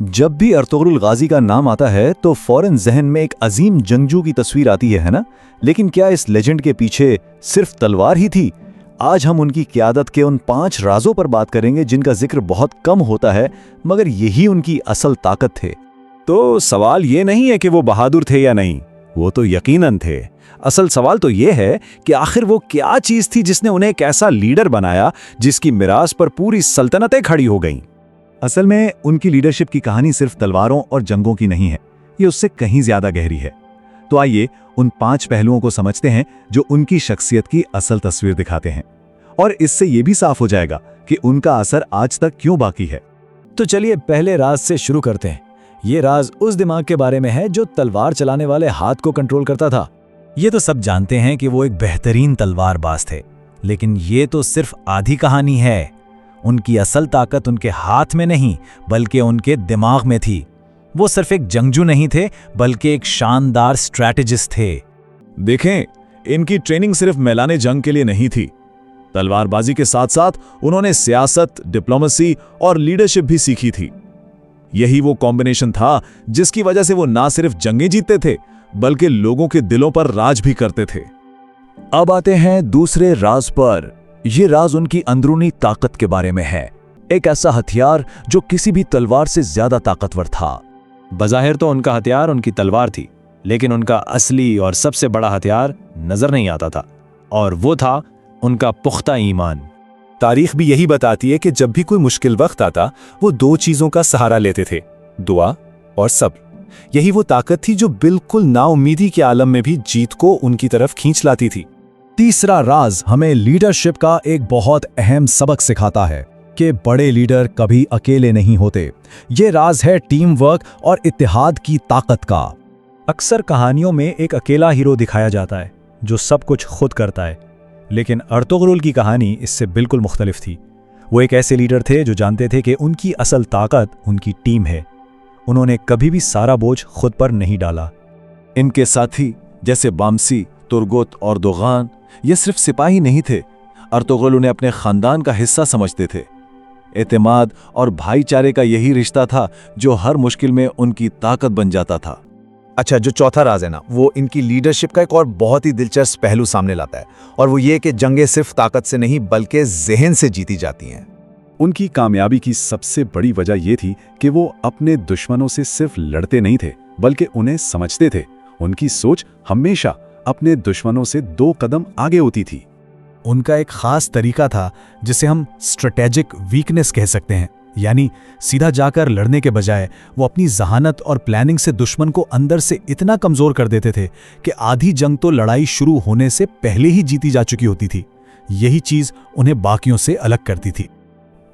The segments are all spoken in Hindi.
जब भी अर्तुगरुल गाजी का नाम आता है तो फौरन जहन में एक अजीम जंगजू की तस्वीर आती है ना? लेकिन क्या इस लेजेंड के पीछे सिर्फ तलवार ही थी? आज हम उनकी क़यादत के उन 5 राजों पर बात करेंगे जिनका जिक्र बहुत कम होता है, मगर यही उनकी असल ताकत थे। तो सवाल ये नहीं है कि वो बहादुर थे या नहीं, वो तो यकीनन थे। असल सवाल तो ये है कि आखिर वो क्या चीज़ थी जिसने उन्हें एक ऐसा लीडर बनाया जिसकी मिरास पर पूरी सल्तनतें खड़ी हो गईं। असल में उनकी लीडरशिप की कहानी सिर्फ तलवारों और जंगों की नहीं है, ये उससे कहीं ज्यादा गहरी है। तो आइए उन 5 पहलुओं को समझते हैं जो उनकी शख्सियत की असल तस्वीर दिखाते हैं, और इससे ये भी साफ हो जाएगा कि उनका असर आज तक क्यों बाकी है। तो चलिए पहले राज से शुरू करते हैं। ये राज उस दिमाग के बारे में है जो तलवार चलाने वाले हाथ को कंट्रोल करता था। ये तो सब जानते हैं कि वो एक बेहतरीन तलवारबाज थे, लेकिन ये तो सिर्फ आधी कहानी है। उनकी असल ताकत उनके हाथ में नहीं बल्कि उनके दिमाग में थी। वो सिर्फ एक जंगजू नहीं थे बल्कि एक शानदार स्ट्रैटेजिस्ट थे। देखें, इनकी ट्रेनिंग सिर्फ मैदाने जंग के लिए नहीं थी। तलवारबाजी के साथ साथ उन्होंने सियासत, डिप्लोमेसी और लीडरशिप भी सीखी थी। यही वो कॉम्बिनेशन था जिसकी वजह से वो ना सिर्फ जंगें जीतते थे बल्कि लोगों के दिलों पर राज भी करते थे। अब आते हैं दूसरे राज पर। ये राज उनकी अंदरूनी ताकत के बारे में है, एक ऐसा हथियार जो किसी भी तलवार से ज्यादा ताकतवर था। बज़ाहिर तो उनका हथियार उनकी तलवार थी, लेकिन उनका असली और सबसे बड़ा हथियार नजर नहीं आता था, और वो था उनका पुख्ता ईमान। तारीख भी यही बताती है कि जब भी कोई मुश्किल वक्त आता वो 2 चीजों का सहारा लेते थे, दुआ और सब्र। यही वो ताकत थी जो बिल्कुल नाउम्मीदी के आलम में भी जीत को उनकी तरफ खींच लाती थी। तीसरा राज हमें लीडरशिप का एक बहुत अहम सबक सिखाता है कि बड़े लीडर कभी अकेले नहीं होते। ये राज है टीम वर्क और इत्तेहाद की ताकत का। अक्सर कहानियों में एक अकेला हीरो दिखाया जाता है जो सब कुछ खुद करता है, लेकिन अर्तुगरुल की कहानी इससे बिल्कुल मुख्तलिफ थी। वो एक ऐसे लीडर थे जो जानते थे कि उनकी असल ताकत उनकी टीम है। उन्होंने कभी भी सारा बोझ खुद पर नहीं डाला। इनके साथी जैसे बामसी, तुर्गुत और दोगान ये सिर्फ सिपाही नहीं थे, अर्तुगरुल उन्हें अपने खानदान का हिस्सा समझते थे। एतमाद और भाईचारे का यही रिश्ता था जो हर मुश्किल में उनकी ताकत बन जाता था। अच्छा, जो चौथा राज है ना, वो इनकी लीडरशिप का एक और बहुत ही दिलचस्प पहलू सामने लाता है, और वो ये कि जंगें सिर्फ ताकत से नहीं बल्कि ज़हन से जीती जाती हैं। उनकी कामयाबी की सबसे बड़ी वजह यह थी कि वो अपने दुश्मनों से सिर्फ लड़ते नहीं थे बल्कि उन्हें समझते थे। उनकी सोच हमेशा अपने दुश्मनों से 2 कदम आगे होती थी। उनका एक खास तरीका था जिसे हम स्ट्रेटेजिक वीकनेस कह सकते हैं, यानी सीधा जाकर लड़ने के बजाय वो अपनी जहानत और प्लानिंग से दुश्मन को अंदर से इतना कमजोर कर देते थे कि आधी जंग तो लड़ाई शुरू होने से पहले ही जीती जा चुकी होती थी। यही चीज उन्हें बाकियों से अलग करती थी।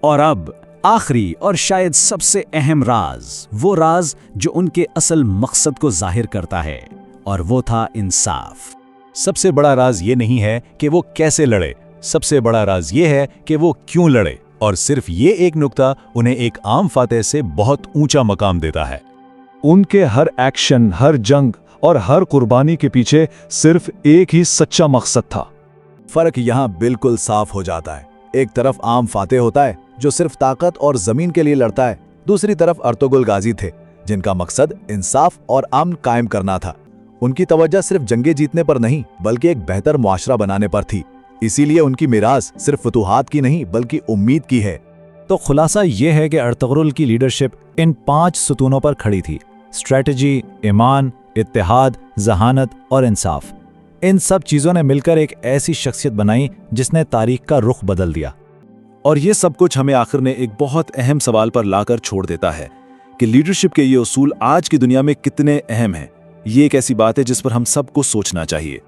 और अब आखिरी और शायद सबसे अहम राज, वो राज जो उनके असल मकसद को जाहिर करता है, और वो था इंसाफ। सबसे बड़ा राज ये नहीं है कि वो कैसे लड़े, सबसे बड़ा राज ये है कि वो क्यों लड़े, और सिर्फ ये एक नुक्ता उन्हें एक आम फातेह से बहुत ऊंचा मकाम देता है। उनके हर एक्शन, हर जंग और हर कुर्बानी के पीछे सिर्फ एक ही सच्चा मकसद था। फर्क यहाँ बिल्कुल साफ हो जाता है। एक तरफ आम फातेह होता है जो सिर्फ ताकत और जमीन के लिए लड़ता है, दूसरी तरफ अर्तुगरुल गाजी थे जिनका मकसद इंसाफ और अमन कायम करना था। उनकी तवज्जो सिर्फ जंगे जीतने पर नहीं बल्कि एक बेहतर मुआशरा बनाने पर थी। इसीलिए उनकी मिरास सिर्फ फतूहात की नहीं बल्कि उम्मीद की है। तो खुलासा यह है कि अर्तुगरुल की लीडरशिप इन 5 सुतूनों पर खड़ी थी: स्ट्रैटेजी, ईमान, इत्तेहाद, जहानत और इंसाफ। इन सब चीजों ने मिलकर एक ऐसी शख्सियत बनाई जिसने तारीख का रुख बदल दिया। और ये सब कुछ हमें आखिर में एक बहुत अहम सवाल पर लाकर छोड़ देता है कि लीडरशिप के ये उसूल आज की दुनिया में कितने अहम हैं। ये एक ऐसी बात है जिस पर हम सबको सोचना चाहिए।